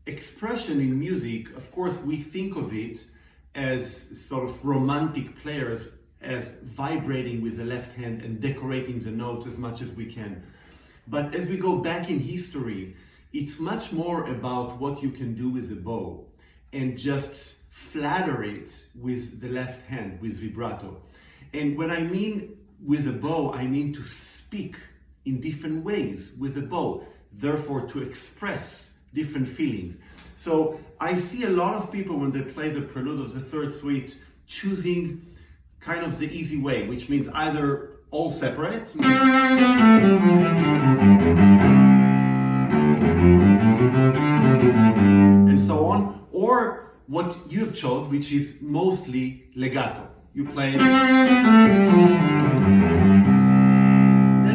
expression in music, of course, we think of it as sort of romantic players, as vibrating with the left hand and decorating the notes as much as we can. But as we go back in history, it's much more about what you can do with the bow and just flatter it with the left hand, with vibrato. And when I mean with a bow, I mean to speak in different ways with a bow, therefore to express different feelings. So I see a lot of people when they play the prelude of the third suite choosing kind of the easy way, which means either all separate and so on, or what you have chose, which is mostly legato. You play, then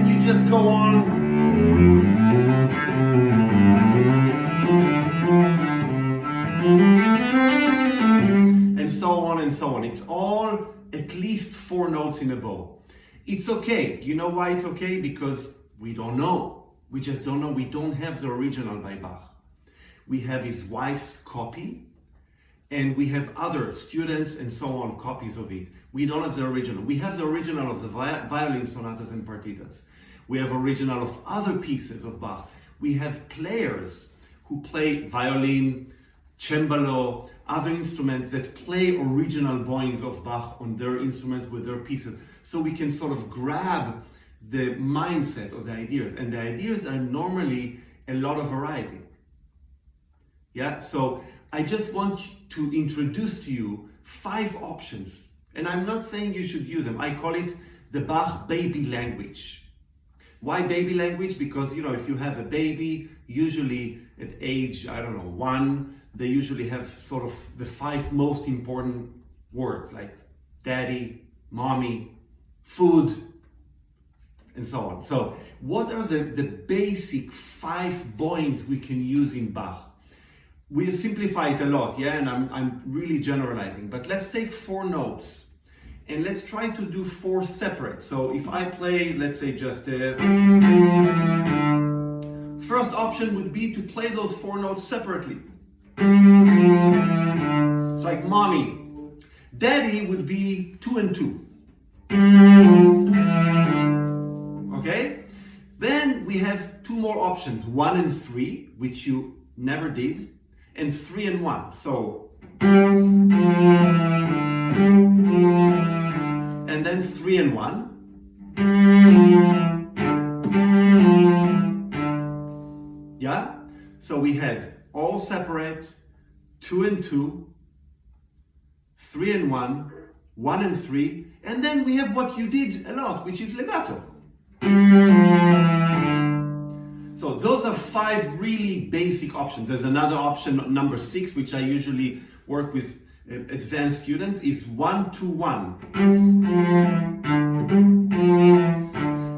you just go on and so on and so on. It's all at least 4 notes in a bow. It's okay. You know why it's okay? Because we don't know. We just don't know. We don't have the original by Bach. We have his wife's copy, and we have other students and so on copies of it. We don't have the original. We have the original of the violin sonatas and partitas. We have original of other pieces of Bach. We have players who play violin, cembalo, other instruments that play original bowings of Bach on their instruments with their pieces. So we can sort of grab the mindset of the ideas. And the ideas are normally a lot of variety. Yeah, so I just want to introduce to you 5 options. And I'm not saying you should use them. I call it the Bach baby language. Why baby language? Because, you know, if you have a baby, usually at age, I don't know, 1, they usually have sort of the 5 most important words, like daddy, mommy, food, and so on. So what are the basic 5 bowings we can use in Bach? We simplify it a lot, yeah, and I'm really generalizing, but let's take 4 notes and let's try to do 4 separate. So if I play, let's say just first option would be to play those 4 notes separately. It's like mommy. Daddy would be 2 and 2. Okay? Then we have 2 more options, 1 and 3, which you never did, and 3 and 1. So, and then 3 and 1. Yeah? So we had all separate, 2 and 2, 3 and 1, 1 and 3, and then we have what you did a lot, which is legato. So those are 5 really basic options. There's another option, number 6, which I usually work with advanced students, is 1-2-1.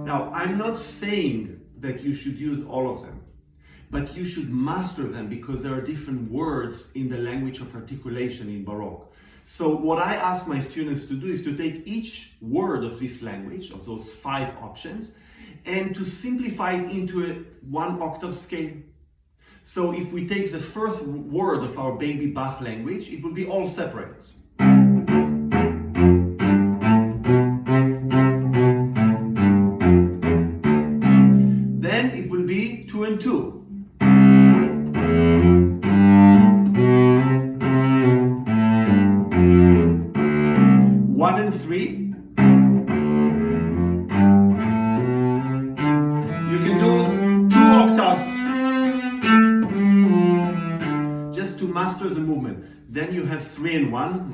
Now, I'm not saying that you should use all of them, but you should master them because there are different words in the language of articulation in Baroque. So what I ask my students to do is to take each word of this language, of those 5 options, and to simplify it into a 1 octave scale. So if we take the first word of our Baby Bach language, it will be all separate. Then it will be 2 and 2. Master the movement. Then you have 3 and 1.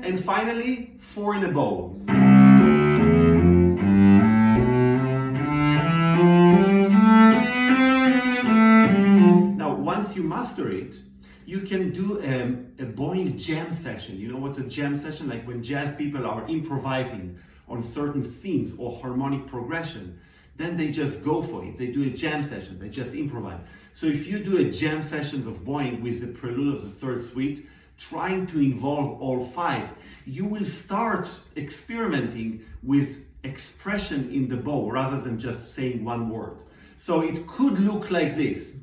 And finally, 4 in a bow. Now, once you master it, you can do a bowing jam session. You know what's a jam session? Like when jazz people are improvising on certain themes or harmonic progression. Then they just go for it. They do a jam session. They just improvise. So if you do a jam sessions of bowing with the prelude of the third suite, trying to involve all 5, you will start experimenting with expression in the bow rather than just saying one word. So it could look like this.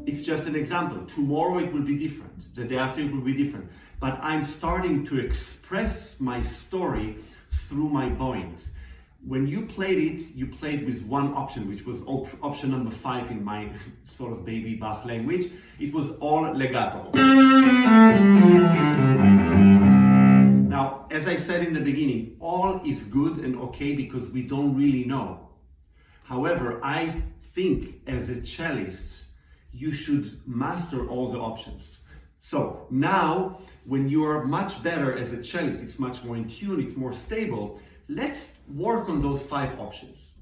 It's just an example. Tomorrow it will be different. The day after it will be different. But I'm starting to express my story through my bowings. When you played it, you played with one option, which was option number 5 in my sort of Baby Bach language. It was all legato. Now, as I said in the beginning, all is good and okay because we don't really know. However, I think as a cellist, you should master all the options. So now, when you are much better as a cellist, it's much more in tune, it's more stable, let's work on those 5 options.